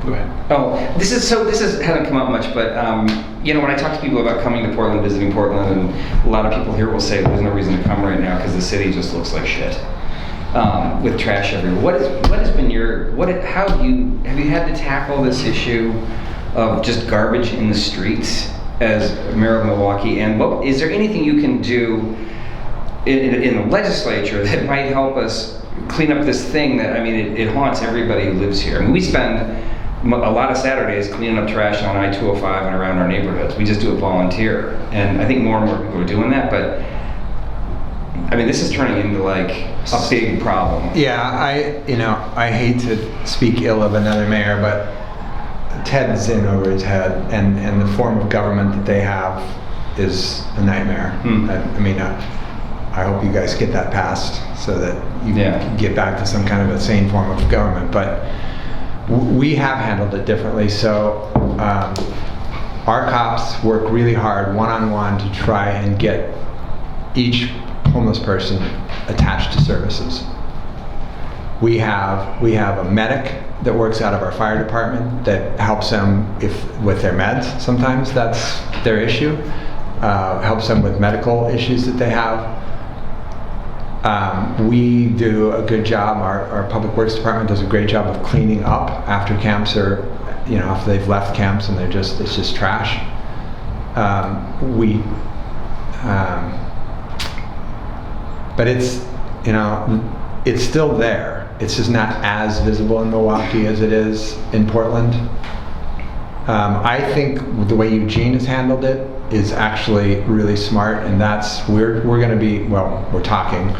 Go ahead. Oh, this hasn't come up much, but when I talk to people about coming to Portland, visiting Portland, and a lot of people here will say there's no reason to come right now because the city just looks like shit with trash everywhere. What has been have you had to tackle this issue of just garbage in the streets as mayor of Milwaukie? And is there anything you can do in the legislature that might help us clean up this thing that, it haunts everybody who lives here? We spend a lot of Saturdays cleaning up trash on I-205 and around our neighborhoods. We just do it volunteer. And I think more and more people are doing that, but this is turning into like a big problem. Yeah, I hate to speak ill of another mayor, but Ted's in over his head, and the form of government that they have is a nightmare. I hope you guys get that passed so that you can get back to some kind of a sane form of government. But we have handled it differently. So our cops work really hard one-on-one to try and get each homeless person attached to services. We have a medic that works out of our fire department that helps them with their meds. Sometimes that's their issue. Helps them with medical issues that they have. We do a good job. Our public works department does a great job of cleaning up after camps are, after they've left camps and it's just trash. But it's still there. It's just not as visible in Milwaukie as it is in Portland. I think the way Eugene has handled it is actually really smart, and we're going to be, we're talking.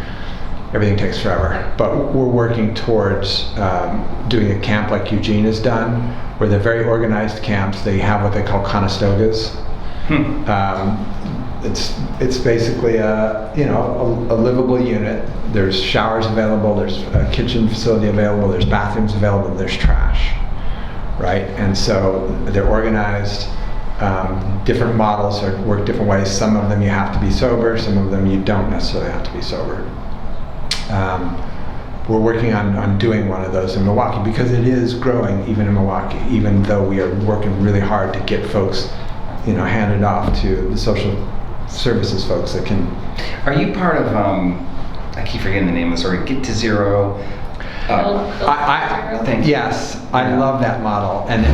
Everything takes forever, but we're working towards doing a camp like Eugene has done, where they're very organized camps. They have what they call Conestogas. It's basically a livable unit. There's showers available, there's a kitchen facility available, there's bathrooms available, there's trash, right? And so they're organized. Different models work different ways. Some of them you have to be sober, some of them you don't necessarily have to be sober. We're working on doing one of those in Milwaukie because it is growing even in Milwaukie, even though we are working really hard to get folks, handed off to the social services folks that can. Are you part of, I keep forgetting the name of this, Get to Zero? Yes, I love that model, and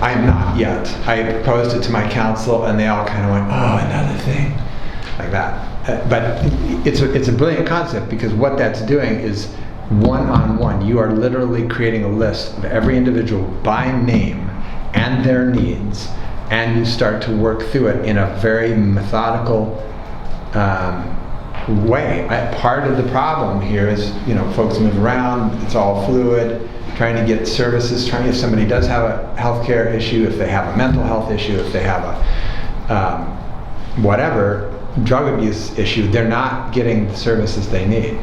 I'm not yet. I proposed it to my council, and they all kind of went, "Oh, another thing," like that. But it's a brilliant concept because what that's doing is one-on-one. You are literally creating a list of every individual by name and their needs, and you start to work through it in a very methodical way. Part of the problem here is, folks move around. It's all fluid. Trying to get services. If somebody does have a healthcare issue, if they have a mental health issue, if they have a whatever drug abuse issue, they're not getting the services they need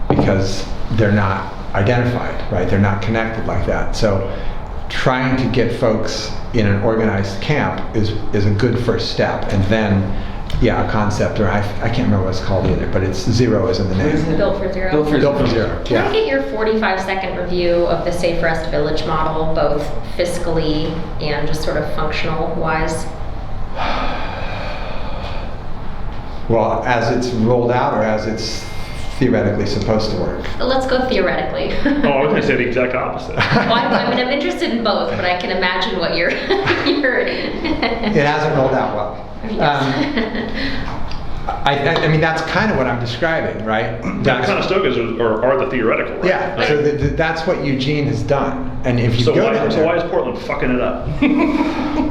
because they're not identified, right? They're not connected like that. So trying to get folks in an organized camp is a good first step. And then, a concept, or I can't remember what it's called either, but it's Zero is in the name. Built for Zero. Built for Zero. Can I get your 45-second review of the Safe Rest Village model, both fiscally and just sort of functional-wise? Well, as it's rolled out or as it's theoretically supposed to work? Let's go theoretically. I was going to say the exact opposite. Well, I'm interested in both, but I can imagine what you're... It hasn't rolled out well. Yes. I mean, that's kind of what I'm describing, right? That Conestogas are the theoretical, right? Yeah, right. So that's what Eugene has done. And if you go down there... So why is Portland fucking it up?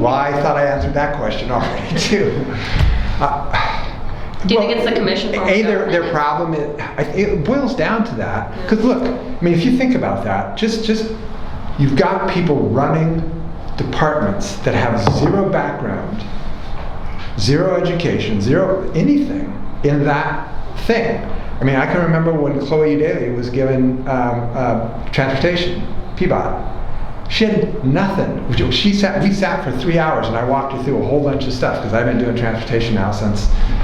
Well, I thought I answered that question already, too. Do you think it's the commission? Their problem is, it boils down to that. Because look, if you think about that, just you've got people running departments that have zero background, zero education, zero anything in that thing. I can remember when Chloe Daly was given transportation, PBOT. She had nothing. We sat for 3 hours and I walked her through a whole bunch of stuff because I've been doing transportation now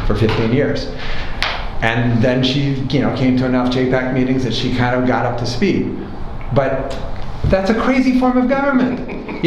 for 15 years. And then she, came to enough JPAC meetings that she kind of got up to speed. But That's a crazy form of government.